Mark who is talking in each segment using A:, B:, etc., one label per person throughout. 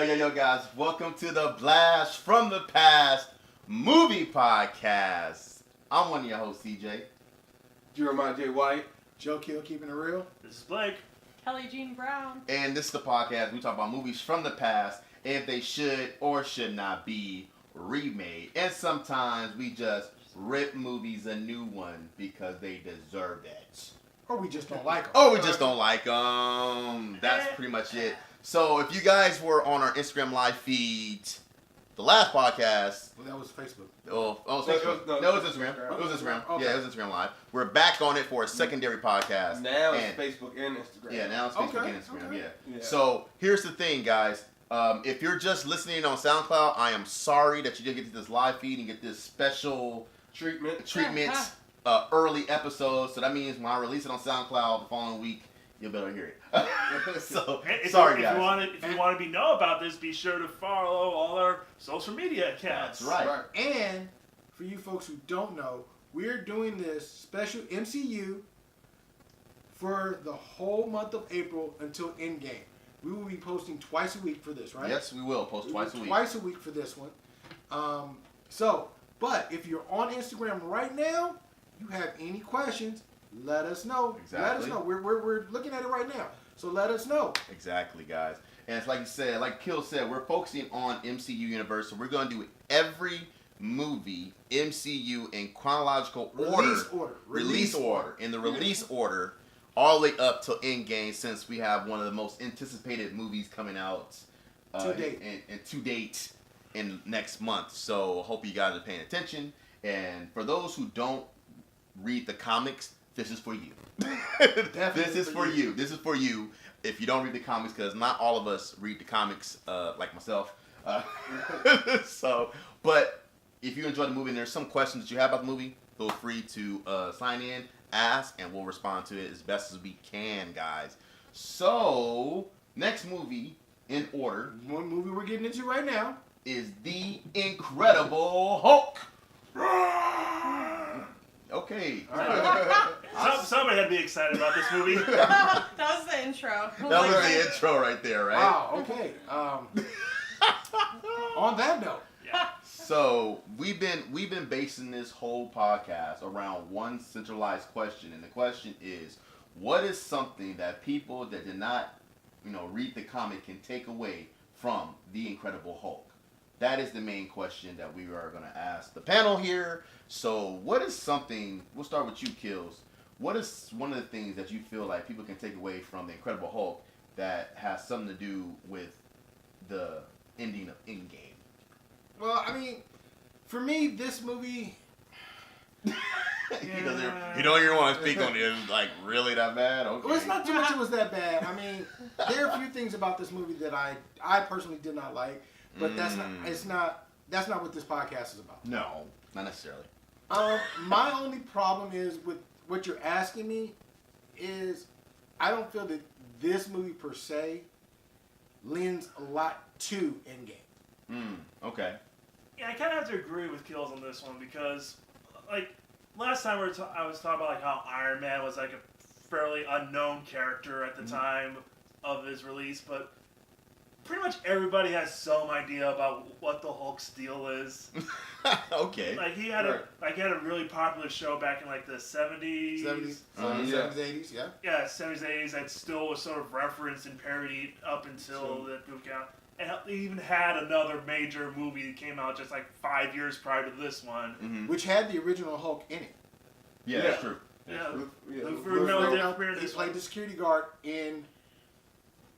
A: Yo, guys. Welcome to the Blast from the Past movie podcast. I'm one of your hosts, CJ.
B: Jeremiah J. White.
C: Joe Kill, keeping it real.
D: This is Blake.
E: Kelly Jean Brown.
A: And this is the podcast. We talk about movies from the past, if they should or should not be remade. And sometimes we just rip movies a new one because they deserve that.
C: Or we just don't like them.
A: Or we just don't like them. That's pretty much it. So if you guys were on our Instagram live feed, the last podcast.
C: Well, that was Facebook.
A: Oh, it was Facebook. No, it was Instagram. It was Instagram.
C: Okay.
A: Yeah, it was Instagram live. We're back on it for a secondary podcast.
B: Now it's Facebook and Instagram.
A: Yeah, now it's Facebook and Instagram.
C: Okay.
A: Yeah. So here's the thing, guys. If you're just listening on SoundCloud, I am sorry that you didn't get to this live feed and get this special
B: treatment.
A: Early episode. So that means when I release it on SoundCloud the following week, you'll be able to hear it. So sorry, guys.
D: If you want to know about this, be sure to follow all our social media accounts.
A: That's right.
C: And for you folks who don't know, we're doing this special MCU for the whole month of April until Endgame. We will be posting twice a week for this, right?
A: Yes, we will post twice a week.
C: Twice a week for this one. But if you're on Instagram right now, you have any questions, let us know.
A: Exactly.
C: Let us know. We're looking at it right now. So let us know.
A: Exactly, guys. And it's like you said, like Kill said, we're focusing on MCU universe. So we're going to do every movie MCU in chronological order. Release order. In the release order, all the way up till Endgame, since we have one of the most anticipated movies coming out to date in next month. So hope you guys are paying attention. And for those who don't read the comics, this is for you. This is for you. This is for you. If you don't read the comics, because not all of us read the comics, like myself. But if you enjoy the movie and there's some questions that you have about the movie, feel free to sign in, ask, and we'll respond to it as best as we can, guys. So, next movie in order.
C: One movie we're getting into right now
A: is The Incredible Hulk. Okay.
D: Somebody had to be excited about this movie.
E: That was the intro.
A: That was the intro right there, right?
C: Wow, okay. On that note.
D: Yeah.
A: So we've been basing this whole podcast around one centralized question, and the question is, what is something that people that did not, read the comic can take away from The Incredible Hulk? That is the main question that we are going to ask the panel here. So what is something, we'll start with you, Kills. What is one of the things that you feel like people can take away from The Incredible Hulk that has something to do with the ending of Endgame?
C: Well, I mean, for me, this movie...
A: You don't even want to speak on it. It's like, really that bad? Okay.
C: Well, it's not too much it was that bad. I mean, there are a few things about this movie that I personally did not like, but that's not what this podcast is about.
A: No, not necessarily.
C: My only problem is with what you're asking me is I don't feel that this movie per se lends a lot to Endgame.
A: Okay.
D: Yeah, I kind of have to agree with Kills on this one because, like, last time I was talking about like how Iron Man was like a fairly unknown character at the time of his release, but pretty much everybody has some idea about what the Hulk's deal is.
A: Okay.
D: Like he had a really popular show back in like the 70s.
C: 70s, 80s, yeah.
D: Yeah, 70s, 80s that still was sort of referenced and parodied up until the movie came out. And they even had another major movie that came out just like 5 years prior to this one.
A: Mm-hmm.
C: Which had the original Hulk in it.
A: Yeah, that's true.
D: Yeah.
C: He played the security guard in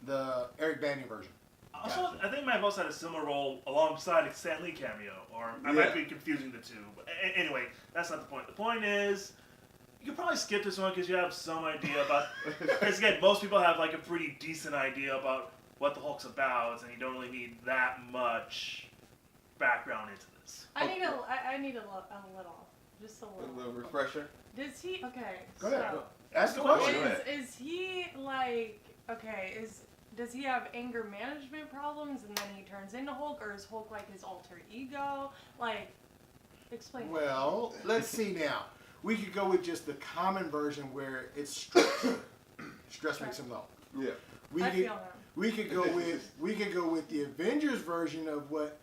C: the Eric Bana version.
D: Also, I think Matt Voss had a similar role alongside a Stan Lee cameo, or I might be confusing the two. But anyway, that's not the point. The point is, you could probably skip this one because you have some idea about. Because again, most people have like a pretty decent idea about what the Hulk's about, and you don't really need that much background into this.
E: I need a little, just a little.
B: A little refresher.
E: Does he? Okay.
C: Go ahead.
E: So,
C: Ask the question.
E: is he like? Okay. Does he have anger management problems and then he turns into Hulk, or is Hulk like his alter ego? Like, explain.
C: Well, let's see now. We could go with just the common version where it's stress. Stress makes him Hulk.
B: Yeah.
E: I feel that.
C: we could go with the Avengers version of what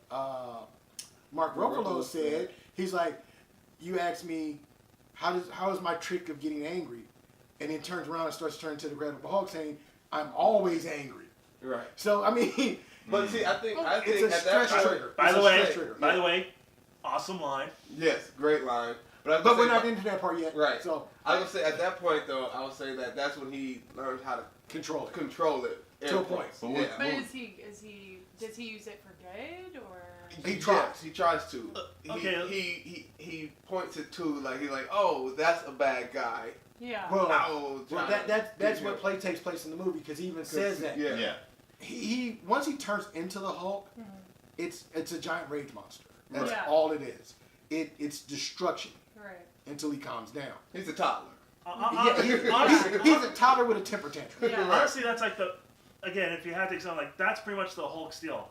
C: Mark Ruffalo said. He's like, you asked me, how is my trick of getting angry? And then turns around and starts turning to the Incredible Hulk saying, I'm always angry.
B: Right.
C: So, I mean...
B: But see, I think
C: it's a
B: at
C: stress
B: that
C: trigger.
D: By the
C: Trigger.
D: way, awesome line.
B: Yes, great line. But
C: we're not into that part yet.
B: Right.
C: So
B: I would say at that point though, I would say that's when he learned how to
C: control
B: it
C: to a point.
B: Yeah.
E: But does he use it for good or?
B: He tries to.
D: Okay.
B: He points it to like he's like, oh, that's a bad guy.
E: Yeah.
B: Well,
C: that's what takes place in the movie because he even says that.
A: Yeah.
C: He once he turns into the Hulk, it's a giant rage monster. That's
E: Yeah.
C: all it is. It's destruction
E: Right.
C: until he calms down.
B: He's a toddler.
C: He's a toddler with a temper tantrum.
E: Yeah.
D: Honestly, that's like again, if you had to take something like that's pretty much the Hulk's deal.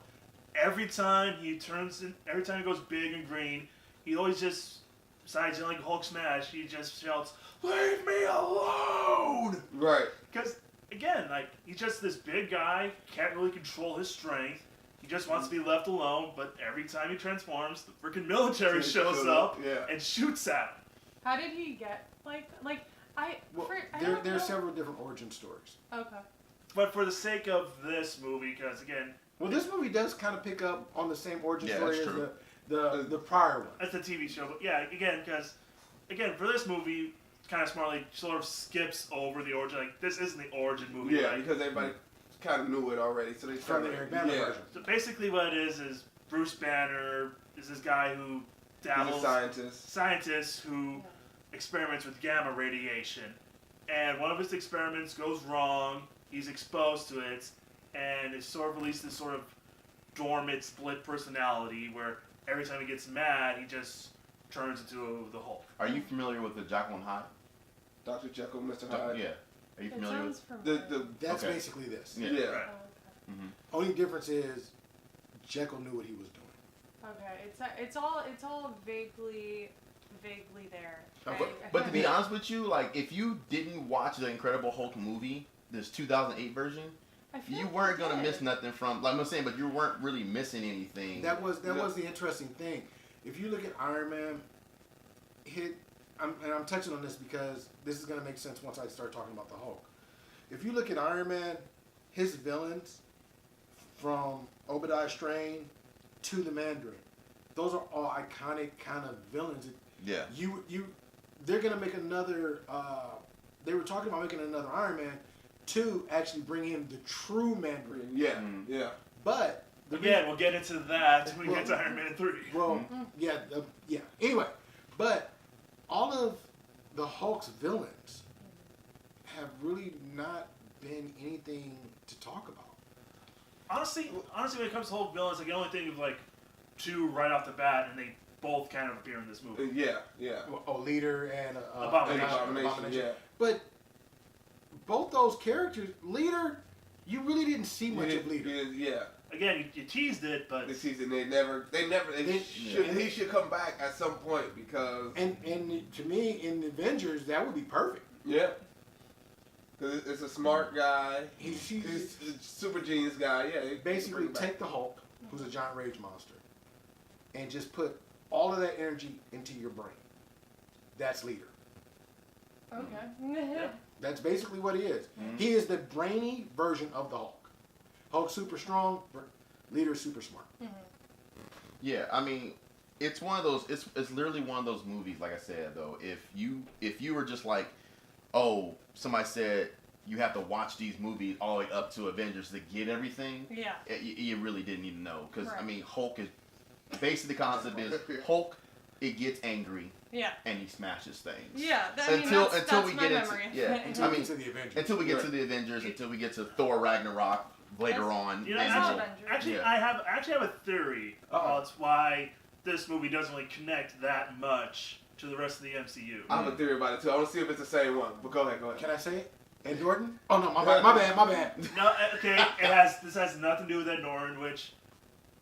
D: Every time he goes big and green, he always just, besides yelling Hulk smash, he just shouts, "Leave me alone!"
B: Right.
D: Because again, like he's just this big guy, can't really control his strength. He just wants to be left alone. But every time he transforms, the freaking military shows up and shoots at him.
E: How did he get I
C: There
E: don't
C: are
E: know.
C: several different origin stories.
E: Okay.
D: But for the sake of this movie, because again,
C: Well, this movie does kind of pick up on the same origin story
A: that's
C: as
A: true.
C: the prior one.
D: that's a TV show. But yeah, because for this movie, kind of smartly sort of skips over the origin. Like this isn't the origin movie.
B: Yeah,
D: right?
B: because everybody kind of knew it already, so they
C: From the Eric Banner version.
D: So basically, what it is Bruce Banner is this guy who
B: He's a
D: dabbles
B: scientist.
D: who experiments with gamma radiation, and one of his experiments goes wrong. He's exposed to it, and it sort of releases this sort of dormant split personality where every time he gets mad, he just turns into the Hulk.
A: Are you familiar with the Jekyll and Hyde?
B: Dr. Jekyll, Mr. Hyde.
A: Yeah. Are you
E: It
A: familiar
E: sounds
A: with?
E: familiar.
C: That's
A: Okay.
C: basically this.
A: Yeah.
B: Yeah.
D: Right.
E: Oh, okay.
C: Only difference is Jekyll knew what he was doing.
E: Okay, it's all vaguely there.
A: But to be honest with you, like if you didn't watch the Incredible Hulk movie, this 2008 version,
E: I feel
A: you
E: like
A: weren't
E: I
A: gonna
E: did.
A: miss nothing from. Like I'm saying, but you weren't really missing anything.
C: That was the interesting thing. If you look at Iron Man, I'm touching on this because this is gonna make sense once I start talking about the Hulk. If you look at Iron Man, his villains from Obadiah Stane to the Mandarin, those are all iconic kind of villains.
A: Yeah.
C: They're gonna make another. They were talking about making another Iron Man to actually bring in the true Mandarin.
B: Yeah,
A: Mm.
B: yeah.
C: But
D: Again, we'll get into that when we get to Iron Man 3.
C: Well, yeah. Anyway, but all of the Hulk's villains have really not been anything to talk about.
D: Honestly, when it comes to Hulk villains, I can only think of like two right off the bat, and they both kind of appear in this movie.
B: Yeah.
C: Leader and
D: Abomination.
B: Yeah.
C: But both those characters, Leader, you really didn't see much of Leader.
B: Yeah.
D: Again, you teased it, but
B: This season he should come back at some point because
C: And to me, in the Avengers, that would be perfect.
B: yeah, because it's a smart guy.
C: He's
B: a super genius guy. Yeah,
C: basically take the Hulk, who's a giant rage monster, and just put all of that energy into your brain. That's Leader.
E: Okay.
C: That's basically what he is.
A: Mhm.
C: He is the brainy version of the Hulk. Hulk's super strong, Leader's super smart.
A: Yeah, I mean, it's one of those. It's literally one of those movies. Like I said, though, if you were just like, oh, somebody said you have to watch these movies all the way up to Avengers to get everything,
E: Yeah.
A: you really didn't need to know. Because I
E: Right.
A: mean, Hulk is basically the concept is Hulk. It gets angry
E: Yeah.
A: and he smashes things.
E: Yeah. That's
A: Until
E: my
A: we get into
E: memory.
C: Until
A: I
C: we
A: mean,
C: get to the Avengers.
A: until we get to the Avengers, until we get to Thor Ragnarok later
E: That's-
A: on.
E: You know,
A: and
E: that's
A: we'll-
E: Avengers.
D: actually,
A: Yeah.
D: I have a theory about why this movie doesn't really connect that much to the rest of the MCU.
B: I have a theory about it too. I want to see if it's the same one. But go ahead.
C: Can I say it? Ed Norton? Oh no, my bad.
D: No, okay, this has nothing to do with Ed Norton, which,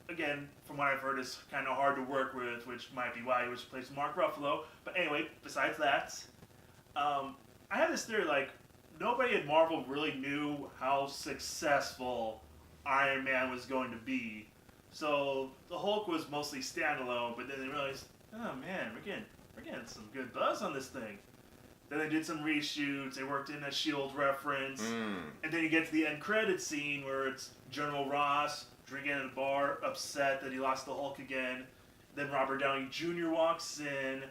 D: again, from what I've heard, is kind of hard to work with, which might be why he was replaced with Mark Ruffalo. But anyway, besides that, I have this theory, like, nobody at Marvel really knew how successful Iron Man was going to be. So the Hulk was mostly standalone, but then they realized, oh man, we're getting some good buzz on this thing. Then they did some reshoots. They worked in a S.H.I.E.L.D. reference. And then you get to the end credit scene where it's General Ross drinking at a bar, upset that he lost the Hulk again. Then Robert Downey Jr. walks in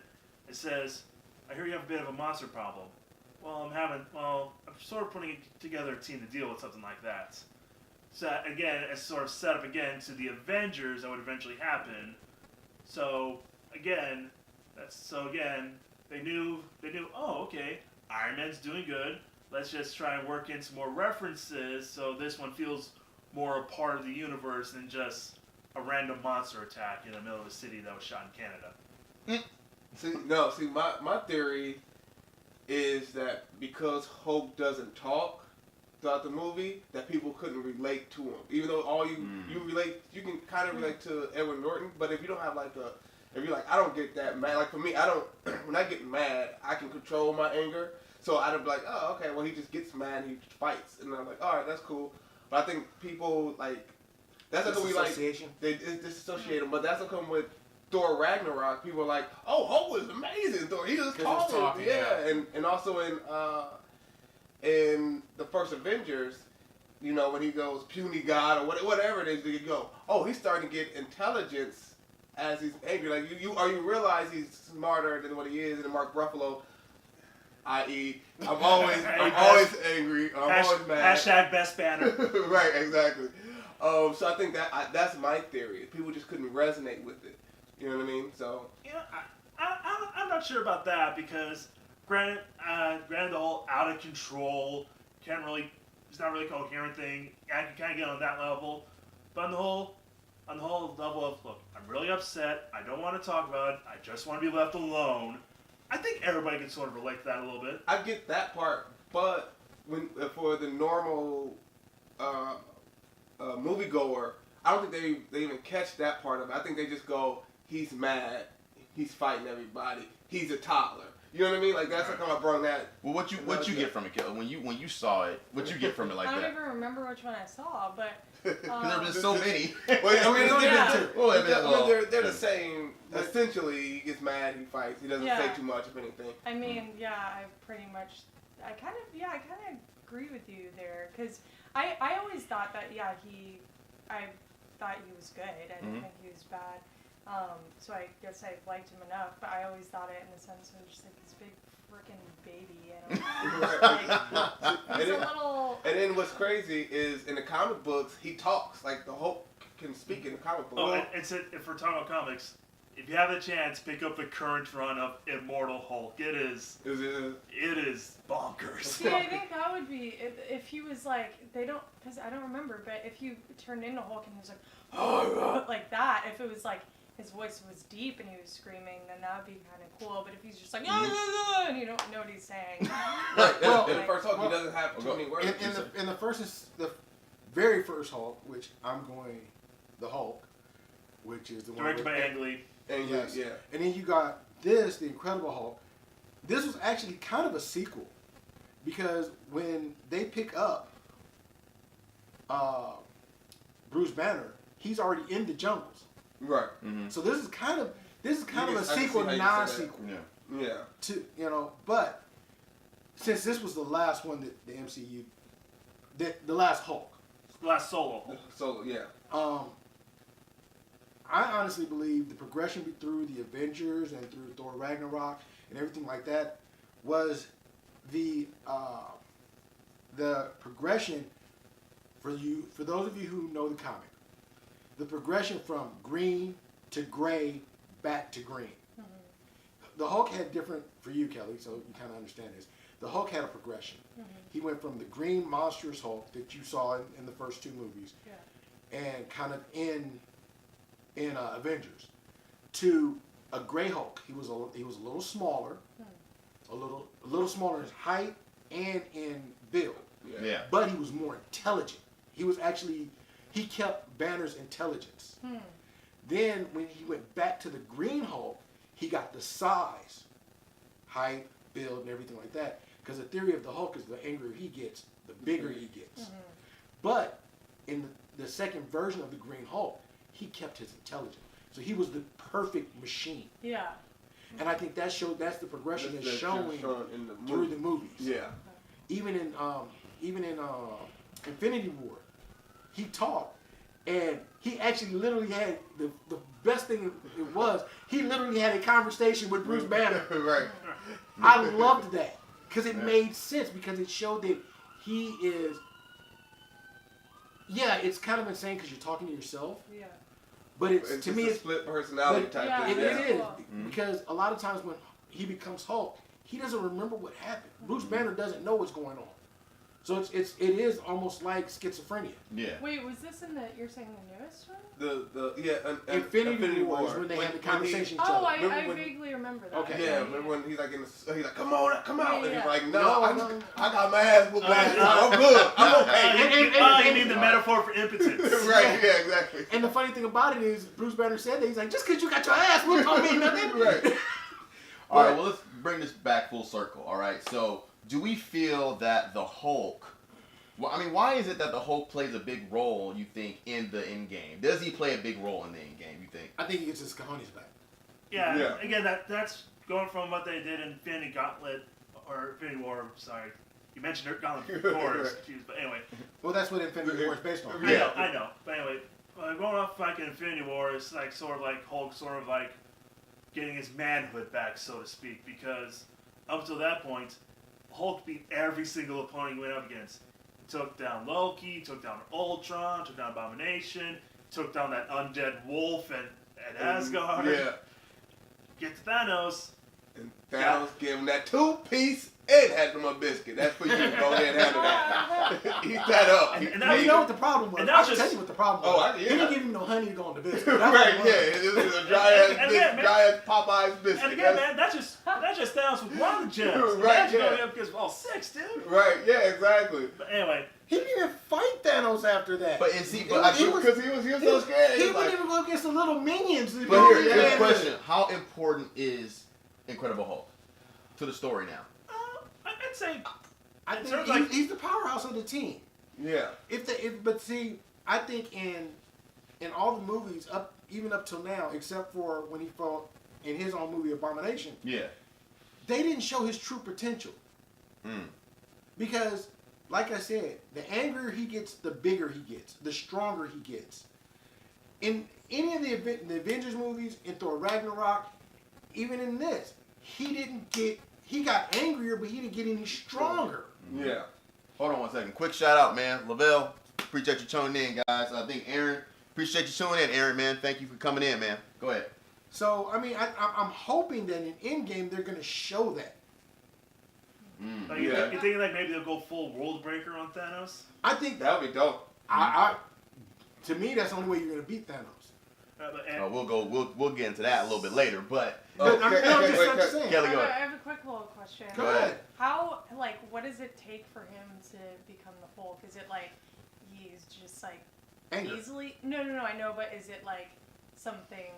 D: and says, I hear you have a bit of a monster problem. Well, I'm sort of putting together a team to deal with something like that. So again, it's sort of set up again to the Avengers that would eventually happen. So again, they knew, oh, okay, Iron Man's doing good. Let's just try and work in some more references so this one feels more a part of the universe than just a random monster attack in the middle of a city that was shot in Canada.
B: See, my theory is that because Hulk doesn't talk throughout the movie, that people couldn't relate to him. Even though you can kind of relate to Edward Norton, but if you don't have if you're like, I don't get that mad. Like for me, when I get mad, I can control my anger. So I'd be like, oh, okay, well he just gets mad and he fights. And I'm like, all right, that's cool. But I think people that's not we they disassociate them. But that's what come with Thor Ragnarok. People are like, oh, Hulk was amazing. Thor, he was talking. Yeah. And also in the first Avengers, when he goes puny god or whatever it is, you go, oh, he's starting to get intelligence as he's angry. Like you realize he's smarter than what he is. And Mark Ruffalo, i.e., I'm always angry. I'm always mad.
D: Hashtag best banner.
B: Right, exactly. So I think that's my theory. People just couldn't resonate with it. You know what I mean? So
D: I'm not sure about that because granted the whole out of control it's not really a coherent thing. I can kind of get on that level, but on the whole level of, look, I'm really upset. I don't want to talk about it. I just want to be left alone. I think everybody can sort of relate to that a little bit.
B: I get that part, but for the normal moviegoer, I don't think they even catch that part of it. I think they just go, he's mad, he's fighting everybody, he's a toddler. You know what I mean? Like that's how I brought that.
A: Well, what you get from it, Kel? When you saw it, what you get from it like that?
E: I don't even remember which one I saw, but
A: because there have been so many.
B: They're the same. Essentially, he gets mad, he fights. He doesn't say too much, if anything.
E: I mean, I kind of agree with you there because I always thought that I thought he was good. I didn't think he was bad. So I guess I liked him enough, but I always thought it in the sense of just like this big freaking baby. And he's a little.
B: And then what's crazy is in the comic books he talks like the Hulk can speak in the comic books.
D: Oh, if we're talking about comics, if you have the chance, pick up the current run of Immortal Hulk. It is bonkers.
E: See, I think that would be if he was like because I don't remember, but if you turned into Hulk and he was like like that, if it was like his voice was deep and he was screaming, then that would be kind of cool. But if he's just like and you don't know what he's saying,
B: right? In the first Hulk, he doesn't have too many words.
C: In the very first Hulk, which I'm going, the Hulk, which is the one
D: directed by Ang Lee.
C: Yes. Yeah. And then you got the Incredible Hulk. This was actually kind of a sequel because when they pick up Bruce Banner, he's already in the jungles.
B: Right.
C: Mm-hmm. So this is kind of a sequel, non-sequel.
B: Yeah.
C: But since this was the last one that the MCU, the last Hulk,
D: last solo,
C: yeah. I honestly believe the progression through the Avengers and through Thor Ragnarok and everything like that was the progression for those of you who know the comic. The progression from green to gray back to green. Mm-hmm. The Hulk had different, for you, Kelly, so you kind of understand this. The Hulk had a progression. Mm-hmm. He went from the green monstrous Hulk that you saw in the first two movies, and kind of in Avengers, to a gray Hulk. He was a little smaller, a little smaller in height and in build.
A: Yeah.
C: But he was more intelligent. He kept Banner's intelligence. Then when he went back to the Green Hulk, he got the size, height, build, and everything like that. Because the theory of the Hulk is the angrier he gets, the bigger he gets. Mm-hmm. But in the second version of the Green Hulk, he kept his intelligence. So he was the perfect machine.
E: Yeah.
C: And I think that's the progression that's showing
B: in
C: through the movies.
B: Yeah.
C: Even in Infinity War, he talked, and he actually literally had the best thing it was. He literally had a conversation with Bruce Banner.
B: Right.
C: I loved that because it made sense because it showed that he is. Yeah, it's kind of insane because you're talking to yourself.
E: Yeah.
C: But it's to me,
B: a
C: it's
B: split personality type thing.
C: It is because a lot of times when he becomes Hulk, he doesn't remember what happened. Bruce Banner doesn't know what's going on, so it is almost like schizophrenia.
A: Yeah.
E: Wait, was this in you're saying the newest one?
C: Infinity War is when they had the conversation.
E: Oh, I vaguely remember that.
C: Okay.
B: Yeah, remember when he's like he's like, come out, and he's like,
C: No,
B: I got my ass whooped last time. I'm good. I'm okay.
D: You need the metaphor for impotence.
B: Right, yeah, exactly.
C: And the funny thing about it is, Bruce Banner said that he's like, just because you got your ass whooped don't mean nothing.
B: Right.
A: All right, well, let's bring this back full circle. All right, so do we feel that the Hulk? Well, I mean, why is it that the Hulk plays a big role, you think, in the end game? Does he play a big role in the end game, you think?
C: I think he gets his cojones back.
D: Yeah. Again, that's going from what they did in Infinity War. Sorry, you mentioned Gauntlet Wars, but anyway.
C: Well, that's what Infinity War is based on.
A: Yeah.
D: I know. But anyway, going off like Infinity War, it's like sort of like Hulk, sort of like getting his manhood back, so to speak, because up until that point, Hulk beat every single opponent he went up against. Took down Loki, took down Ultron, took down Abomination, took down that undead wolf at Asgard.
B: Yeah.
D: Get to Thanos.
B: And Thanos gave him that 2-piece and had him a biscuit. That's for you. Go ahead and handle that. Eat that up.
C: And you know what the problem was? I can tell you what the problem was. He didn't give him no honey to go on the biscuit.
B: Right, yeah. It was a dry ass Popeye's biscuit.
D: And again, man, that's just Thanos with one of the gems.
B: Right,
D: yeah. Going up against all 6, dude.
B: Right, yeah, exactly.
D: But anyway.
C: He didn't even fight Thanos after that.
A: But
B: Because he was so scared.
C: He wouldn't even go against the little minions.
A: But here's the question. How important is Incredible Hulk to the story now?
D: I'd say
C: I think he's the powerhouse of the team.
B: Yeah.
C: But see, I think in all the movies even up till now, except for when he fought in his own movie Abomination,
A: Yeah.
C: they didn't show his true potential. Because, like I said, the angrier he gets, the bigger he gets, the stronger he gets. In any of the Avengers movies, in Thor Ragnarok, even in this, he got angrier, but he didn't get any stronger.
B: Yeah.
A: Hold on one second. Quick shout out, man. Lavelle, appreciate you tuning in, guys. I think Aaron, appreciate you tuning in, Aaron, man. Thank you for coming in, man. Go ahead.
C: So, I mean, I'm hoping that in Endgame they're going to show that.
D: Like, you think like maybe they'll go full world breaker on Thanos?
C: I think
B: that would be dope.
C: To me, that's the only way you're going to beat Thanos.
A: We'll get into that a little bit later, but
C: I'm just saying.
A: Kelly, go
E: I
A: ahead.
E: have a quick little question.
C: Go ahead.
E: How, what does it take for him to become the Hulk? Is it like he's just like
C: Anger.
E: easily? No, I know, but is it like something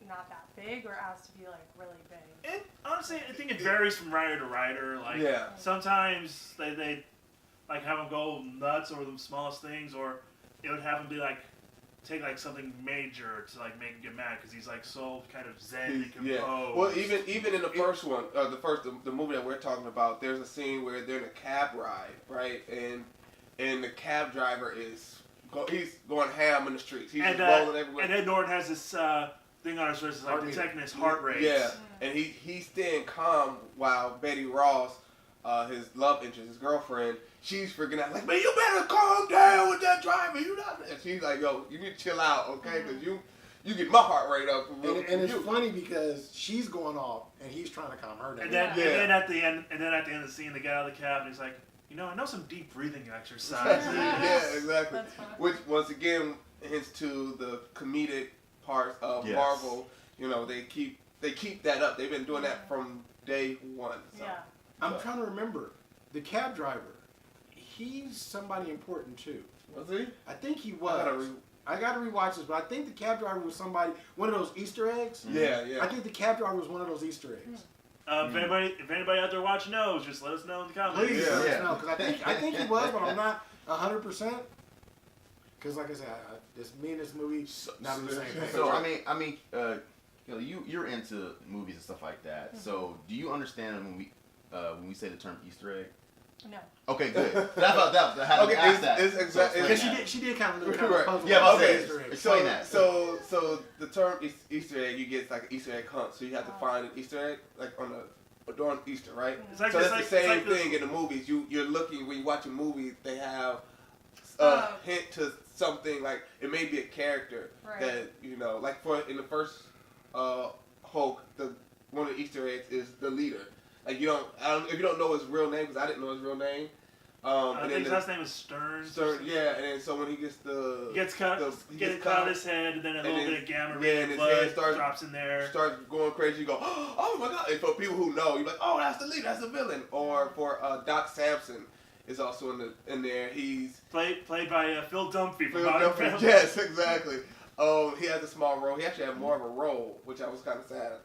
E: not that big, or it has to be like really big?
D: Honestly, I think it varies from writer to writer. Like sometimes they like have him go nuts over the smallest things, or it would have him be like take like something major to like make him get mad because he's like so kind of zen and composed.
B: Yeah. Well, even in the first one, the movie that we're talking about, there's a scene where they're in a cab ride, right? And the cab driver he's going ham in the streets. He's just rolling everywhere.
D: And Ed Norton has this thing on his wrist, like detecting his heart rate.
B: Yeah, and he's staying calm while Betty Ross, his love interest, his girlfriend, she's freaking out like, man, you better calm down with that driver. You not. And she's like, yo, you need to chill out, okay? Because you get my heart rate up.
C: And it's funny because she's going off and he's trying to calm her down.
D: And then at the end of the scene, they get out of the cab and he's like, I know some deep breathing exercises.
B: Yeah, exactly. Which once again hints to the comedic parts of Marvel. They keep that up. They've been doing that from day one. So.
E: Yeah.
C: I'm trying to remember the cab driver. He's somebody important too.
B: Was he?
C: I think he was. I gotta rewatch this, but I think the cab driver was one of those Easter eggs.
B: Yeah.
C: I think the cab driver was one of those Easter eggs.
D: If anybody out there watching knows, just let us know in the comments.
C: Please let us know, because I think he was, but I'm not 100%. Because like I said, this me and this movie not the same thing.
A: So you're into movies and stuff like that. Mm-hmm. So do you understand when we say the term Easter egg?
E: No.
A: Okay, good. I had to ask that.
B: It's exactly
C: because she did kind of puzzle.
A: Yeah,
C: okay.
A: Explain that.
B: So the term Easter egg, you get like an Easter egg hunt. So you have to find an Easter egg like during Easter, right?
D: Like
B: so that's the same thing in the movies. You're looking when you watch a movie, they have a hint to something, like it may be a character that like in the first Hulk, one of the Easter eggs is the leader. Like if you don't know his real name, because I didn't know his real name.
D: I think his last name is Stern.
B: Yeah, and then so when he gets gets
D: cut out of his head, and then a little bit of gamma ray
B: and
D: blood drops in there. Starts
B: going crazy. You go, oh my god! And for people who know, you're like, oh, that's the leader, that's the villain. Or for Doc Samson is also in there. He's
D: played by Phil Dunphy from Modern Family.
B: Yes, exactly. He has a small role. He actually had more of a role, which I was kind of sad.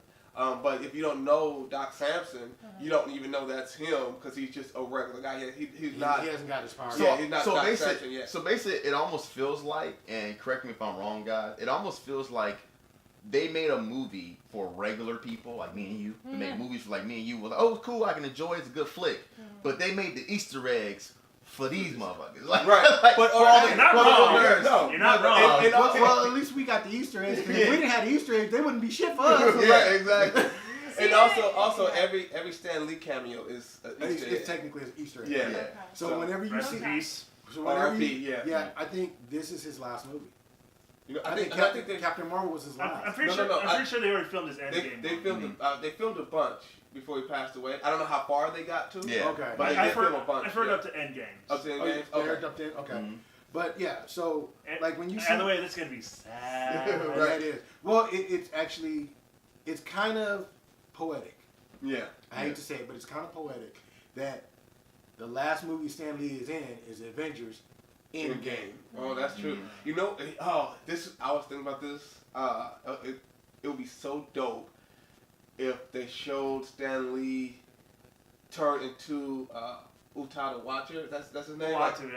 B: But if you don't know Doc Samson, you don't even know that's him because he's just a regular guy. He's not.
C: He hasn't got his power.
B: He's not Doc Samson yet.
A: So basically, it almost feels like, and correct me if I'm wrong, guys. It almost feels like they made a movie for regular people like me and you. They made movies for like me and you. Like, oh, cool, I can enjoy it. It's a good flick. But they made the Easter eggs for these motherfuckers. Like,
B: right.
A: But
D: you're not wrong.
B: No,
D: you're not wrong.
C: Well, at least we got the Easter eggs. If we didn't have the Easter eggs, they wouldn't be shit for us.
B: Yeah, exactly. And also every Stan Lee cameo is an Easter egg.
C: It's technically an Easter egg.
B: Yeah.
E: Okay.
C: So whenever you see, I think this is his last movie. I think Captain Marvel was his last.
D: I'm pretty sure they already filmed his Endgame.
B: They filmed a bunch before he passed away. I don't know how far they got to.
A: Yeah.
C: Okay.
B: But
D: I've heard up to Endgame.
B: Up to Endgame?
C: Okay. Mm-hmm. But yeah, so like when you see...
D: By the way, that's going to be sad.
C: Right. That is. Well, it's kind of poetic.
B: Yeah.
C: I hate to say it, but it's kind of poetic that the last movie Stan Lee is in is Avengers Endgame.
B: Oh, that's true. I was thinking about this. It would be so dope if they showed Stan Lee turn into Uta the Watcher. That's his name.
D: Uatu,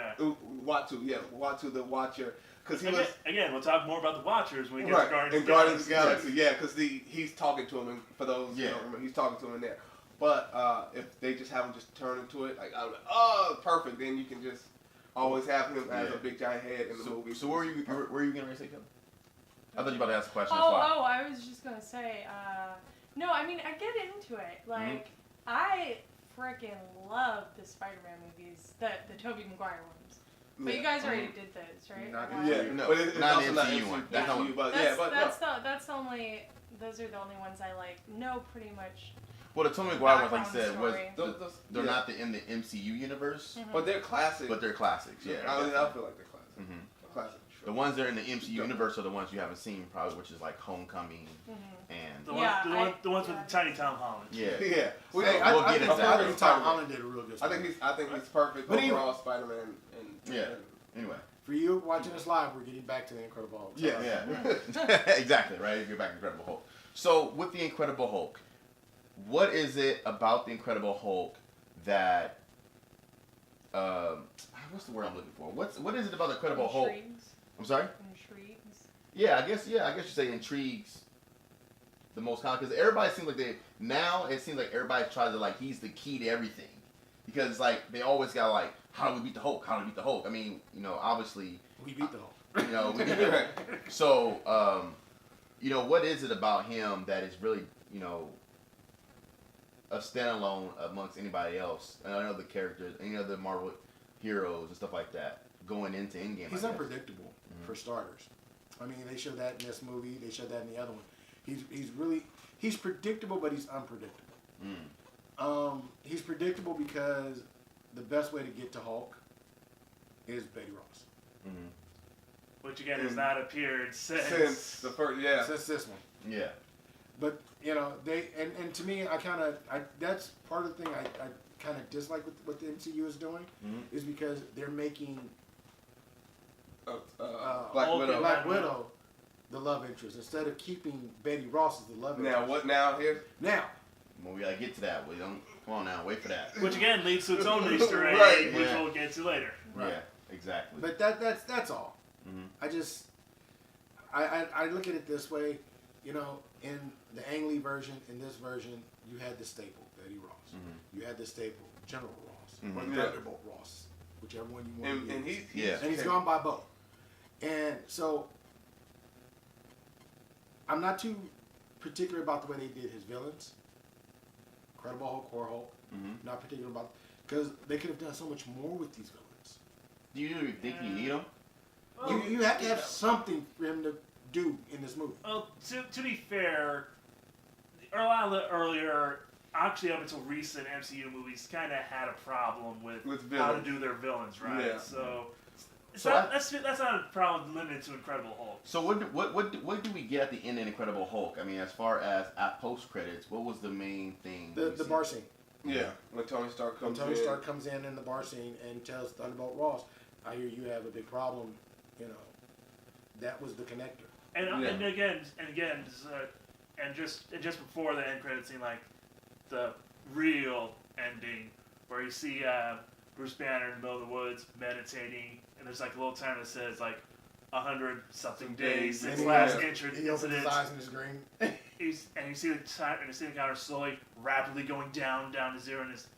D: yeah.
B: Uatu the Watcher. Because
D: again, we'll talk more about the Watchers when we get to
B: Guardians of the Galaxy. Yeah, because he's talking to him, and for those who don't remember, he's talking to him in there. But if they just have him just turn into it, like I'm like, oh, perfect. Then you can just always have him as a big giant head in the movie.
A: So where are you going to say, Kevin? I thought you were about to ask a question.
E: I was just gonna say, no, I mean I get into it. Like I freaking love the Spider-Man movies, the Tobey Maguire ones. But you guys already did those, right?
A: But it's not an MCU one.
E: Those are the only ones I like. Know pretty much.
A: Well, the Tobey Maguire ones, like you said, they're not in the MCU universe.
E: Mm-hmm.
B: But they're classics.
A: But they're classics, yeah.
B: I feel like they're classics.
A: Mm-hmm.
B: Classic.
A: The ones that are in the MCU universe are the ones you haven't seen, probably, which is like Homecoming and
D: the ones with tiny Tom Holland.
A: Yeah.
B: We'll
A: get into that.
C: I think Tom Holland did a real good job.
B: I think he's perfect overall Spider-Man.
A: Anyway.
C: For you watching us live, we're getting back to the Incredible Hulk.
A: Yeah. Exactly, right? If you're back to Incredible Hulk. So with the Incredible Hulk, what is it about the Incredible Hulk that what's the word I'm looking for? What is it about the Incredible Hulk? I'm sorry?
E: Intrigues.
A: Yeah, I guess you say intrigues the most common, because everybody seems like it seems like everybody tries to like he's the key to everything, because it's like they always got like, how do we beat the Hulk? I mean, obviously
C: we beat the Hulk.
A: we beat the Hulk. So what is it about him that is really a standalone amongst anybody else? And I know the characters, any other Marvel heroes and stuff like that going into Endgame.
C: He's unpredictable for starters. I mean, they showed that in this movie. They showed that in the other one. He's predictable, but he's unpredictable. He's predictable because the best way to get to Hulk is Betty Ross.
D: Which again has not appeared
B: since the first,
C: since this one.
A: Yeah.
C: But they and to me, that's part of the thing I kind of dislike with what the MCU is doing is because they're making Black Widow the love interest instead of keeping Betty Ross as the love interest. Now
A: Well, we gotta get to that. We don't. Come on now, wait for that.
D: Which again leads to its own Easter egg, which we'll get to later.
A: Right. Yeah, exactly.
C: But that's all. I look at it this way, you know, in the Ang Lee version, in this version, you had the staple, Betty Ross. You had the staple, General Ross, or Thunderbolt Ross, whichever one you want to use. And he's gone by both. And so, I'm not too particular about the way they did his villains. Incredible Hulk, Core Hulk. Not particular about, because they could have done so much more with these villains.
A: Do you think you need them?
C: You have to have something for him to do in this movie.
D: Well, to be fair, a lot of the earlier, actually up until recent MCU movies, kind of had a problem with how to do their villains, right?
A: Yeah.
D: So that's not a problem limited to Incredible Hulk.
A: So what do we get at the end in Incredible Hulk? I mean, as far as at post credits, what was the main thing?
C: The bar scene.
B: Yeah, when Tony Stark comes in.
C: When Tony Stark comes in the bar scene and tells Thunderbolt Ross, I hear you have a big problem, you know. That was the connector.
D: And again, just before the end credit scene, like the real ending, where you see Bruce Banner in the middle of the woods meditating, and there's like a little time that says like 100-something days since last incident.
C: He opens his eyes and it's green.
D: You see the counter slowly, rapidly going down to zero, and his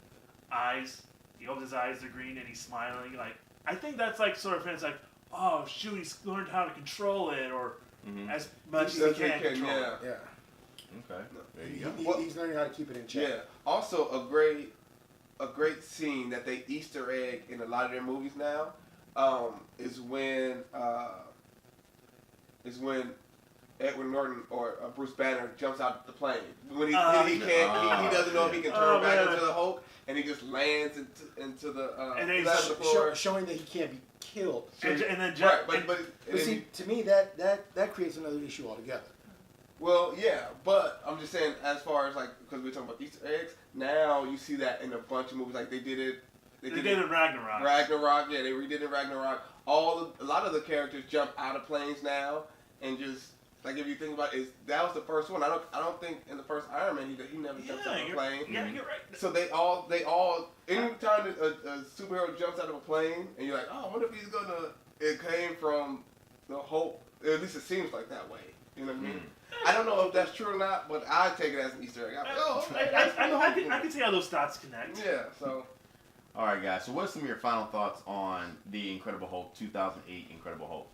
D: eyes. He opens his eyes, they're green, and he's smiling. Like, I think that's like sort of, it's like, oh shoot, he's learned how to control it, or as much as he can control it.
C: Yeah.
A: Okay. There you go.
C: He's learning how to keep it in check.
B: Yeah. Also, a great scene that they Easter egg in a lot of their movies now is when Edward Norton or Bruce Banner jumps out the plane when he doesn't know if he can turn back into the Hulk, and he just lands into the
D: and then
C: showing that he can't be killed.
D: And then
C: but see, to me that creates another issue altogether.
B: Well, yeah, but I'm just saying, as far as like, because we're talking about Easter eggs, now you see that in a bunch of movies. Like they did it in
D: Ragnarok.
B: Ragnarok, yeah, they redid it in Ragnarok. A lot of the characters jump out of planes now, and just like if you think about it, that was the first one. I don't think in the first Iron Man he never jumped out of a plane.
D: Yeah, you're right.
B: So they all anytime a superhero jumps out of a plane, and you're like, oh, I wonder if he's gonna. It came from the Hulk. At least it seems like that way. You know what I mean? I don't know if that's true or not, but I take it as an Easter egg.
D: I can see how those dots connect.
B: Yeah, so.
A: All right, guys. So what are some of your final thoughts on the Incredible Hulk 2008 Incredible Hulk?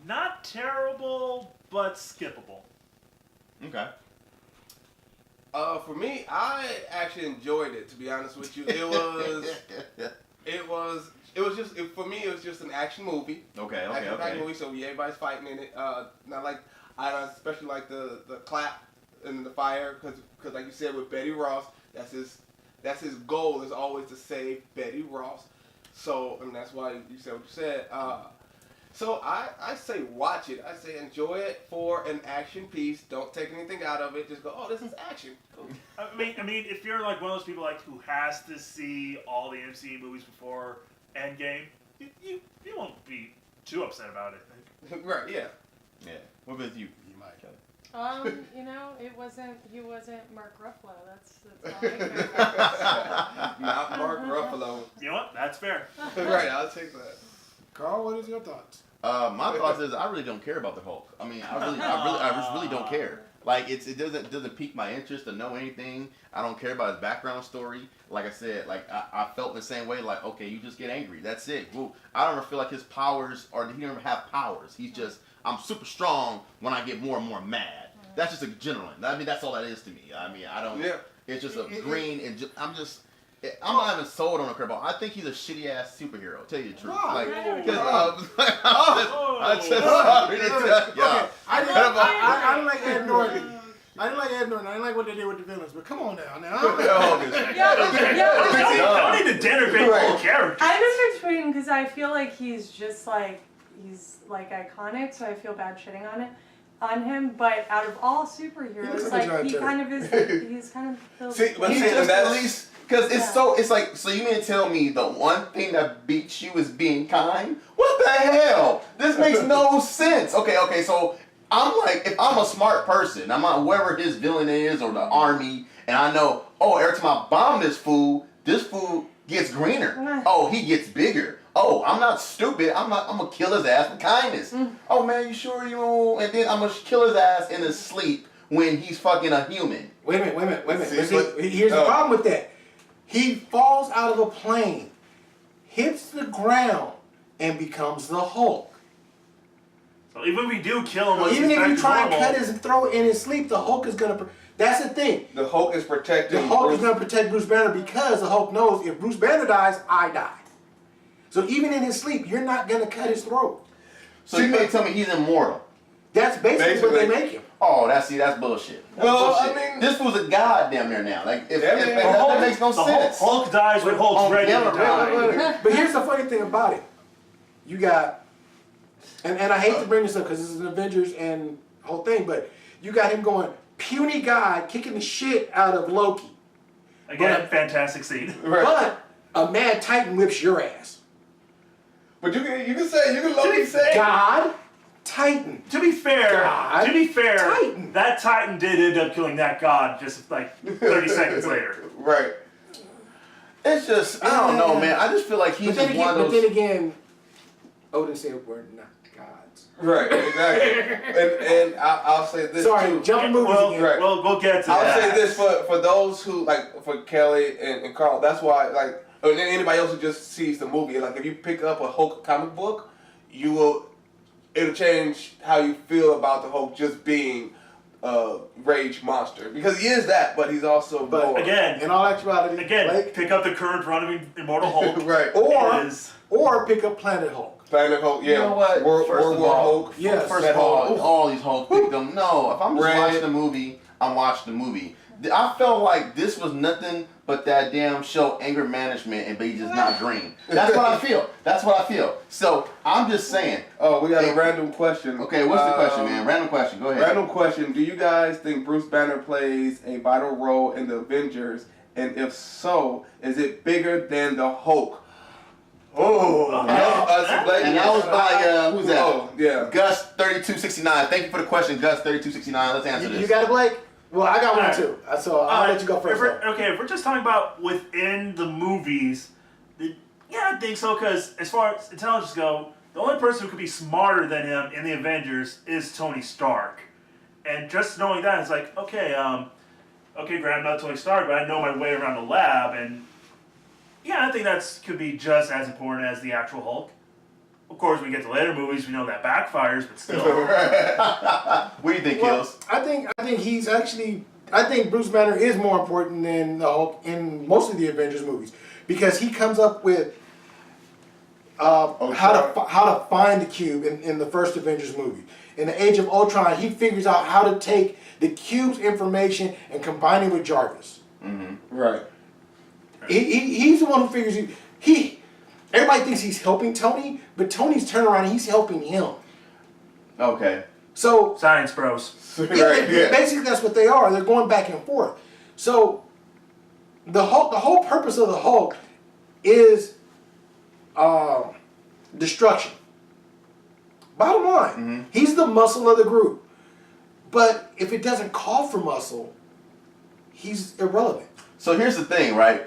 D: Not terrible, but skippable.
A: Okay.
B: For me, I actually enjoyed it. To be honest with you, for me, it was just an action movie.
A: Okay.
B: Action movie. So everybody's fighting in it. Not like I especially like the clap and the fire because like you said with Betty Ross, that's his goal is always to save Betty Ross. So and that's why you said what you said. So I say watch it. I say enjoy it for an action piece. Don't take anything out of it. Just go, oh, this is action. Cool.
D: I mean, if you're like one of those people like who has to see all the MCU movies before Endgame, you won't be too upset about it. I think.
B: Right? Yeah.
A: Yeah. What about you?
C: You might.
E: He wasn't Mark Ruffalo. That's all I care about.
B: Not Mark Ruffalo.
D: You know what? That's fair.
B: Right, I'll take that.
C: Carl, what is your thoughts?
A: My thoughts is I really don't care about the Hulk. I mean, I just really don't care. Like it doesn't pique my interest to know anything. I don't care about his background story. Like I said, like I felt the same way. Like okay, you just get angry. That's it. Well, I don't ever feel like his powers or he never have powers. He's just I'm super strong when I get more and more mad. That's just a gentleman. I mean, that's all that is to me. I mean, I don't. Yeah. It's just a green and I'm not even sold on Incredible. I think he's a shitty ass superhero. To tell you the truth.
C: Why?
A: I'm just sorry to tell y'all.
C: I didn't like Ed Norton. I didn't like what they did with the villains. But come on now.
D: Don't need to denigrate the whole character.
E: I'm in between because I feel like he's iconic, so I feel bad shitting on him. But out of all superheroes, he's kind of
A: at least. Because it's like, so you mean to tell me the one thing that beats you is being kind? What the hell? This makes no sense. Okay, so I'm like, if I'm a smart person, I'm not whoever his villain is or the army, and I know, oh, every time I bomb this fool gets greener. Oh, he gets bigger. Oh, I'm not stupid. I'm gonna kill his ass with kindness. Oh man, you sure you won't? And then I'm gonna kill his ass in his sleep when he's fucking a human.
C: Wait a minute. See, here's the problem with that. He falls out of a plane, hits the ground, and becomes the Hulk.
D: So even if we do kill him,
C: Even if you try and cut his throat in his sleep, the Hulk is gonna. That's the thing.
B: The Hulk is protecting.
C: The Hulk is gonna protect Bruce Banner because the Hulk knows if Bruce Banner dies, I die. So even in his sleep, you're not gonna cut his throat.
A: So you may tell me he's immortal.
C: That's basically what they make him.
A: Oh, that's bullshit. That's
B: Well,
A: bullshit.
B: I mean,
A: this was a god damn near now. Like,
D: Hulk,
A: that makes no sense.
D: Hulk dies when Hulk's ready to die.
C: But here's the funny thing about it. You got, and I hate to bring this up because this is an Avengers and whole thing, but you got him going, puny guy kicking the shit out of Loki.
D: Again, fantastic scene.
B: Right.
C: But a mad Titan whips your ass.
B: But you can Loki say
C: God, Titan.
D: To be fair,
C: Titan.
D: that Titan did end up killing that god just like 30 seconds later.
B: Right.
A: It's just, I don't know, man. I just feel like he's just one of those.
C: But then again, Odin said we're not gods.
B: Right, exactly. and I'll say this too.
C: Jumping movies again.
B: Right.
D: Well, we'll get to
B: I'll
D: that.
B: say this for those who like for Kelly and Carl. That's why like or anybody else who just sees the movie. Like if you pick up a Hulk comic book, it'll change how you feel about the Hulk just being a rage monster because he is that, but he's also more.
D: Again,
C: in all actuality,
D: pick up the current run of Immortal Hulk.
B: Right.
C: Or pick up Planet Hulk.
B: Planet Hulk, yeah.
A: You know what?
B: World
A: First of
B: War
A: all,
B: Hulk.
C: Yes.
A: First of all these Hulk picked them. No, if I'm just watching the movie, I'm watching the movie. I felt like this was nothing but that damn show Anger Management and Baby Just Not Dream. That's what I feel. That's what I feel. So I'm just saying.
B: Oh, we got a random question.
A: Okay, what's the question, man? Random question. Go ahead.
B: Random question. Do you guys think Bruce Banner plays a vital role in the Avengers? And if so, is it bigger than the Hulk? Oh,
A: and that was by who's that?
B: Oh, yeah.
A: Gus3269. Thank you for the question, Gus3269. Let's answer this.
C: You got it, Blake? Well, I got one too. So I'll let you go first.
D: If we're just talking about within the movies, yeah, I think so. Because as far as intelligence go, the only person who could be smarter than him in the Avengers is Tony Stark. And just knowing that, it's like, okay, granted, I'm not Tony Stark, but I know my way around the lab, and yeah, I think that could be just as important as the actual Hulk. Of course, when we get to later movies, we know that backfires, but still.
A: What do you think, Kills?
C: I think he's actually. I think Bruce Banner is more important than the Hulk in most of the Avengers movies because he comes up with how to find the cube in the first Avengers movie. In the Age of Ultron, he figures out how to take the cube's information and combine it with Jarvis.
A: Mm-hmm.
B: Right.
C: He's the one who figures everybody thinks he's helping Tony, but Tony's turning around and he's helping him.
A: Okay.
C: So
D: science bros.
C: Basically that's what they are. They're going back and forth. So the whole purpose of the Hulk is destruction. Bottom line, he's the muscle of the group. But if it doesn't call for muscle, he's irrelevant.
A: So here's the thing, right?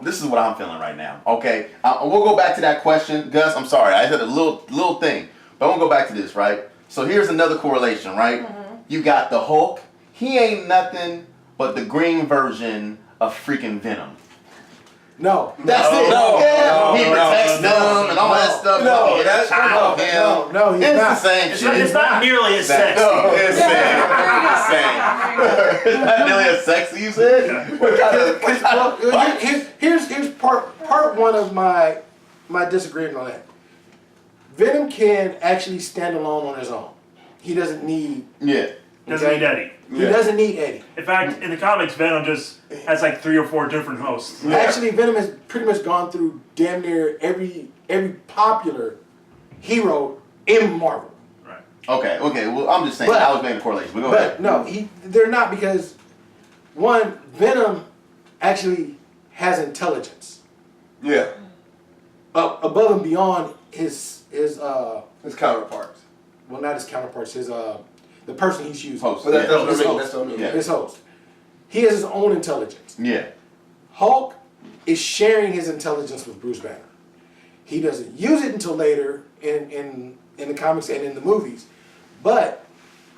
A: This is what I'm feeling right now. Okay, we'll go back to that question, Gus. I'm sorry, I said a little thing, but I won't go back to this, right? So here's another correlation, right? You got the Hulk. He ain't nothing but the green version of freaking Venom.
C: No.
A: That's it. He protects them and all that stuff.
C: No, he's
A: it's
C: not.
A: the same shit.
D: It's not nearly as sexy.
A: No, it's same. It's not nearly as sexy, you said?
C: Here's part one of my disagreement on that. Venom can actually stand alone on his own. He doesn't need.
A: Yeah.
D: Doesn't need Eddie.
C: He doesn't need Eddie.
D: In fact, in the comics, Venom just has like 3 or 4 different hosts.
C: Yeah. Actually, Venom has pretty much gone through damn near every popular hero in Marvel.
D: Right.
A: Okay. Well, I'm just saying. I was making a correlation. But go ahead.
C: No, they're not because one, Venom actually has intelligence.
B: Yeah.
C: Above and beyond his
B: counterparts.
C: Well, not his counterparts. The person he's using.
A: Host.
B: But that's what I mean.
C: His host. He has his own intelligence.
A: Yeah.
C: Hulk is sharing his intelligence with Bruce Banner. He doesn't use it until later in the comics and in the movies, but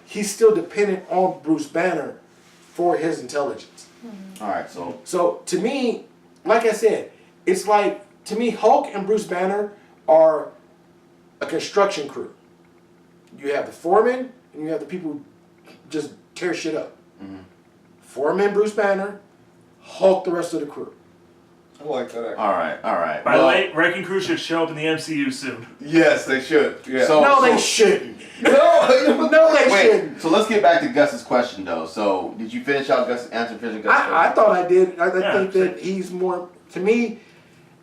C: he's still dependent on Bruce Banner for his intelligence.
A: All right,
C: So to me, like I said, it's like, to me, Hulk and Bruce Banner are a construction crew. You have the foreman and you have the people who just tear shit up.
A: Mm-hmm.
C: Foreman, Bruce Banner, Hulk, the rest of the crew.
B: I like that.
A: all right.
D: By the way, Wrecking Crew should show up in the MCU soon.
B: Yes, they should. Yeah.
C: They shouldn't.
B: no,
C: They
A: wait,
C: shouldn't.
A: so let's get back to Gus's question though. So did you finish out Gus' answer?
C: I thought I did. I
D: Yeah,
C: think that he's more, to me,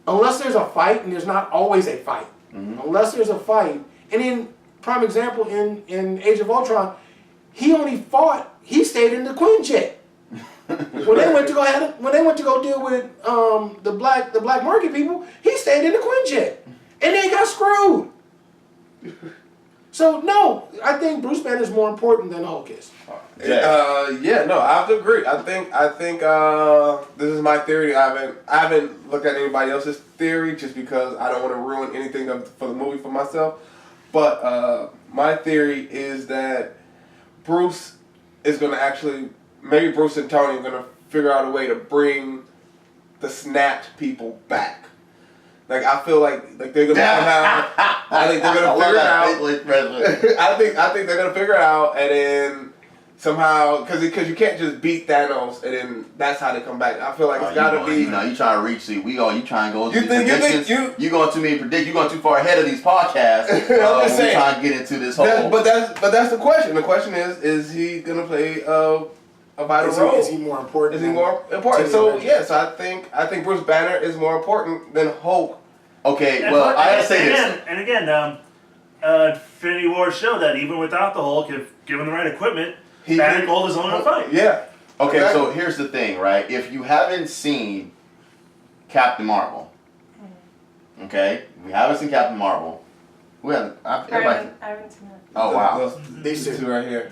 C: unless there's a fight, and there's not always a fight, unless there's a fight, and in prime example in Age of Ultron, he stayed in the Quinjet. When they went to go deal with the black market people, he stayed in the Quinjet, and they got screwed. So no, I think Bruce Banner is more important than Hulk is.
B: I have to agree. I think this is my theory. I haven't looked at anybody else's theory just because I don't want to ruin anything for the movie for myself. But my theory is that Bruce is going to actually, maybe Bruce and Tony are going to figure out a way to bring the snapped people back. Like, I feel like they're gonna somehow. I think they're gonna figure it out. I think they're gonna figure it out, and then somehow, because you can't just beat Thanos, and then that's how they come back. I feel like it's gotta be.
A: You trying to reach? See, you trying to go?
B: You going
A: too many predictions? You going too far ahead of these podcasts?
B: I'm just saying.
A: Trying to get into this whole.
B: But that's the question. The question is he gonna play a vital role?
C: Is he more important?
B: Is he more important? So yes, I think Bruce Banner is more important than Hulk.
A: Okay, well, I gotta say this.
D: And again, Infinity War showed that even without the Hulk, if given the right equipment, Banner can hold his own in a fight.
B: Yeah.
A: Okay,
B: exactly.
A: so here's the thing, right? If you haven't seen Captain Marvel, okay, we haven't seen Captain Marvel. We haven't.
E: I haven't seen it.
A: Oh wow.
B: These two right here.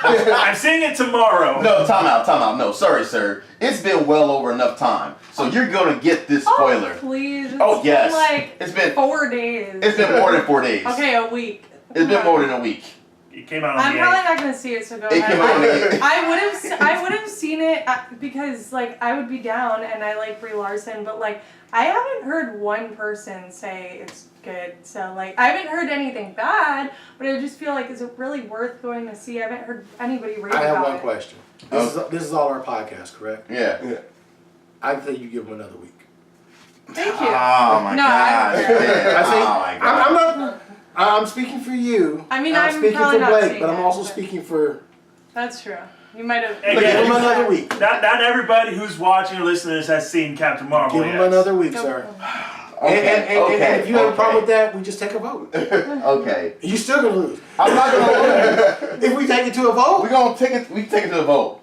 D: I'm seeing it tomorrow.
A: No, time out. No, sorry, sir. It's been well over enough time, so you're gonna get this spoiler.
E: Oh, please.
A: Oh yes.
E: Been like
A: it's been
E: 4 days.
A: It's been more than 4 days.
E: Okay, a week.
A: It's been more than a week.
D: It came out on
E: I'm
D: the
E: probably
D: 8th.
E: not gonna see it, so go
A: It
E: ahead.
A: came out on the 8th.
E: I would have seen it because like I would be down and I like Brie Larson, but like I haven't heard one person say it's good. So like I haven't heard anything bad, but I just feel like is it really worth going to see? I haven't heard anybody rave about it.
C: I have one question. This is all our podcast, correct?
A: Yeah.
C: I think you give him another week.
E: Thank you.
A: Oh my
E: No,
A: gosh.
E: I don't care.
C: I think,
A: Oh my god.
C: I'm not. I'm speaking for you.
E: I mean,
C: I'm
E: I'm
C: speaking
E: probably
C: for
E: not
C: Blake,
E: seeing
C: but I'm
E: it,
C: also
E: but-
C: speaking for.
E: That's true. You might have.
D: Hey,
C: Give
D: yeah,
C: him
D: you-
C: another week.
D: Not everybody who's watching or listening has seen Captain Marvel
C: Give
D: yet.
C: him another week, sir. And if you have a problem with that, we just take a vote.
A: Okay.
C: You're still gonna lose.
A: I'm not gonna lose.
C: If we take it to a vote,
A: We're gonna take it. We take it to a vote.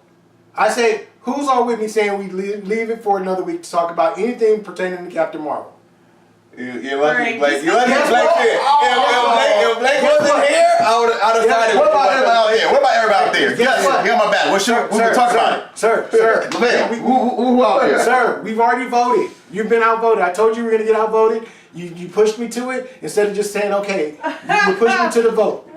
C: I say, who's all with me saying we leave it for another week to talk about anything pertaining to Captain Marvel?
B: You're lucky,
E: Alright,
B: Blake.
E: just
B: You're lucky,
C: guess
B: Blake.
C: what?
B: If Blake wasn't here, I would have decided.
A: What about everybody out there? What about everybody out there?
C: Guess what?
A: Get on my back. We'll talk about it.
C: Sir.
A: Lavelle, who out there?
C: Sir, we've already voted. You've been outvoted. I told you we were gonna get outvoted. You pushed me to it instead of just saying, okay, you pushed me to the vote.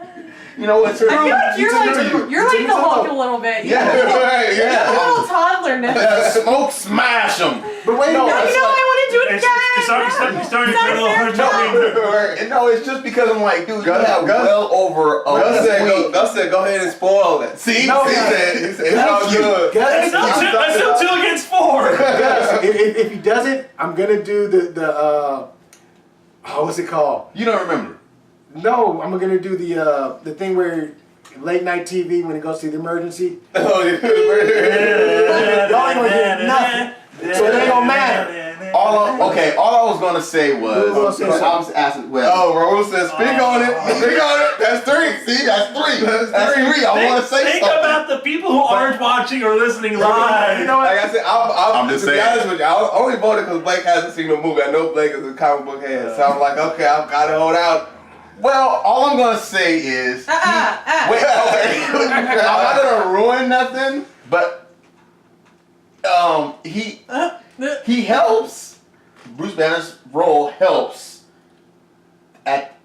A: You know what?
E: I feel like you're like the Hulk a little bit.
A: Yeah, right,
E: You're a little toddler now.
A: Smoke smash them.
C: But wait,
E: No, I want to do it
D: It's
E: again.
D: starting to
E: Not
D: turn a
E: fair
D: little
E: job.
A: No, it's just because I'm like, dude, you
B: Gus-
A: have
B: Gus-
A: well over a week.
B: Gus said, go ahead and spoil that.
A: See?
C: No,
A: See?
B: He said, it's all good.
C: Gus,
D: That's still 2 against 4.
C: Gus, if he doesn't, I'm gonna do the what's it called?
A: You don't remember.
C: No, I'm gonna do the thing where late night TV when it goes to the emergency.
B: Oh, yeah.
C: Y'all ain't gonna get nothing, so it ain't gonna matter.
A: All I was gonna say was,
C: Who else said
A: I was asking, well,
B: Oh, Rose said, speak on it. Speak on it. That's 3.
A: see, that's 3. That's 3. I want to say
D: Think
A: something.
D: about the people who aren't watching or listening live.
C: You know what?
B: Like I said,
A: I'm just
B: to be
A: saying.
B: honest with you, I only voted because Blake hasn't seen the movie. I know Blake is a comic book head, so I'm like, okay, I've got to hold out.
A: Well, all I'm gonna say is, wait, okay, I'm not gonna ruin nothing, but he he helps. Bruce Banner's role helps at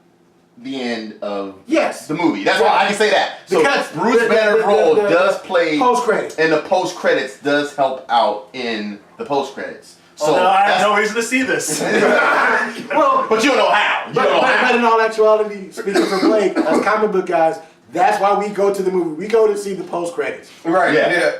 A: the end of
C: Yes.
A: the movie. That's why I can say that. So
C: Because
A: Bruce Banner's role does play
C: post credits.
A: and the post credits does help out in the post credits. So
D: Although I have no reason to see this.
C: Well,
A: but you don't know how. You
C: but,
A: don't know
C: but,
A: how.
C: but in all actuality, speaking for Blake, as comic book guys, that's why we go to the movie. We go to see the post credits.
B: Right.
A: Yeah.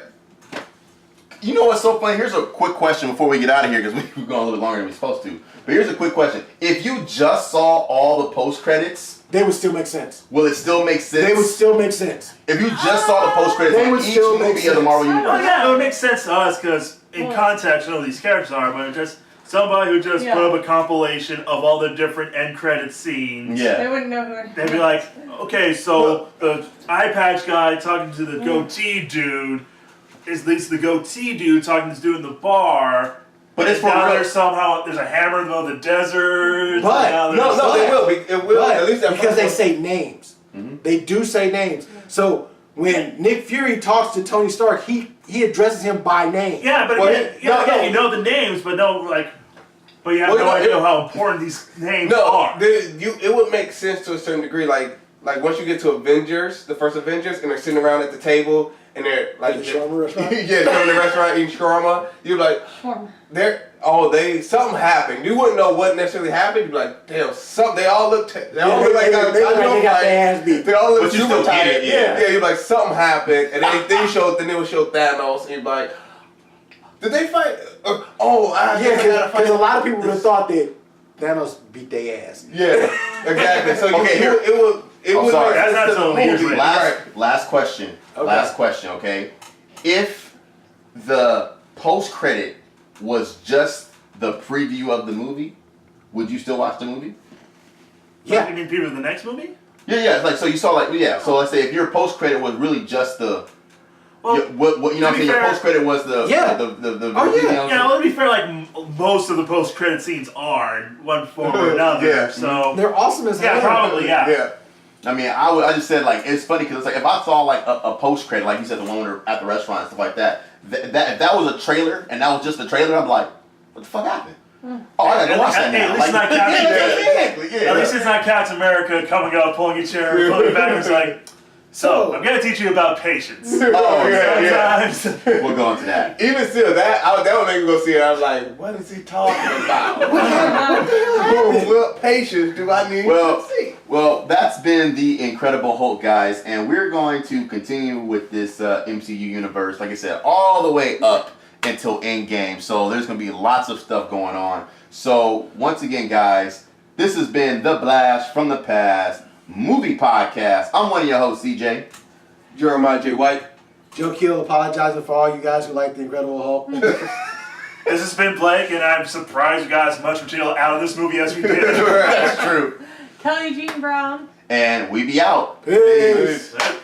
A: You know what's so funny? Here's a quick question before we get out of here because we've gone a little longer than we're supposed to. But here's a quick question: if you just saw all the post credits,
C: They would still make sense.
A: will it still make sense?
C: They would still make sense.
A: If you just saw the post credits
C: They
A: on
C: would
A: each
C: still make
A: movie of the Marvel
C: sense.
D: Well,
A: Universe,
D: yeah, it would make sense to us because in context, you know who these characters are, but just somebody who just put up a compilation of all the different end credit scenes.
E: They
A: yeah.
E: wouldn't know who.
D: They'd be like, okay, so the eye patch guy talking to the goatee dude is at least the goatee dude talking to this dude in the bar.
A: But it's for
D: now
A: real.
D: there's a hammer in the middle of the desert.
C: But-
D: and now
B: No,
D: there's-
B: no, it will. It will.
C: But
B: At least that
C: because
B: first
C: they
B: one.
C: say names.
A: Mm-hmm.
C: They do say names. So when Nick Fury talks to Tony Stark, he addresses him by name.
D: Yeah, but
B: Well,
D: again,
B: no.
D: you know the names, but but you have
B: Well,
D: no
B: no,
D: idea
B: it-
D: how important these names
B: No,
D: are.
B: it would make sense to a certain degree. Like once you get to Avengers, the first Avengers, and they're sitting around at the table and they're like,
C: The shawarma restaurant?
B: yeah, they're in the restaurant eating shawarma. You're like, something happened. You wouldn't know what necessarily happened. You'd be like, damn, they all look like
C: they look like they got their ass beat.
B: They all look
A: But you
B: super
A: still get
B: tired.
A: it, yeah.
B: Yeah, you're like, something happened, and then they would show Thanos, and you're like, did they fight? I
C: Yeah,
B: guess I gotta fight.
C: because a lot of people would have thought that Thanos beat their ass.
B: Yeah, exactly. So
A: Okay, here.
B: it
A: I'm
B: would
A: sorry.
B: make sense
D: That's
B: to
D: not
B: the
D: so
B: movie.
D: weird.
A: Last question.
C: Okay.
A: Last question. Okay, if the post credit was just the preview of the movie, would you still watch the movie?
C: Yeah.
D: You mean people in the next movie?
A: Yeah. Like so, you saw So let's say if your post credit was really just the.
D: Well,
A: what you know what I'm
D: to be
A: saying? Your
D: fair-
A: post credit was the
C: Yeah.
A: the
C: Oh, yeah.
D: Yeah, well, to be fair, most of the post-credit scenes are in one form or another.
A: Yeah.
D: So
C: They're awesome as hell.
D: yeah, probably yeah.
B: Yeah.
A: I mean, I just said it's funny because it's like if I saw a post credit like you said the one where they're at the restaurant and stuff like that, if that was a trailer and that was just a trailer, I'm like, what the fuck happened? Oh, I gotta go watch that
D: Hey,
A: now.
D: at least not Captain
A: exactly. Yeah.
D: At least it's not Captain America coming out, pulling your chair, pulling you back, and it's like, so I'm gonna teach you about patience.
A: Oh yeah.
D: Sometimes.
A: We'll go into that.
B: Even still, that would make me go see it. I was like, what is he talking about? What patience do I need to see?
A: Well, that's been the Incredible Hulk, guys, and we're going to continue with this MCU universe, like I said, all the way up until Endgame. So there's going to be lots of stuff going on. So once again, guys, this has been The Blast from the Past Movie Podcast. I'm one of your hosts, CJ.
B: Jeremiah J. White.
C: Joe Kill apologizing for all you guys who like the Incredible Hulk.
D: This has been Blake, and I'm surprised you got as much material out of this movie as we did.
A: That's true.
E: Kelly Jean Brown.
A: And we be out.
C: Peace.
D: Peace.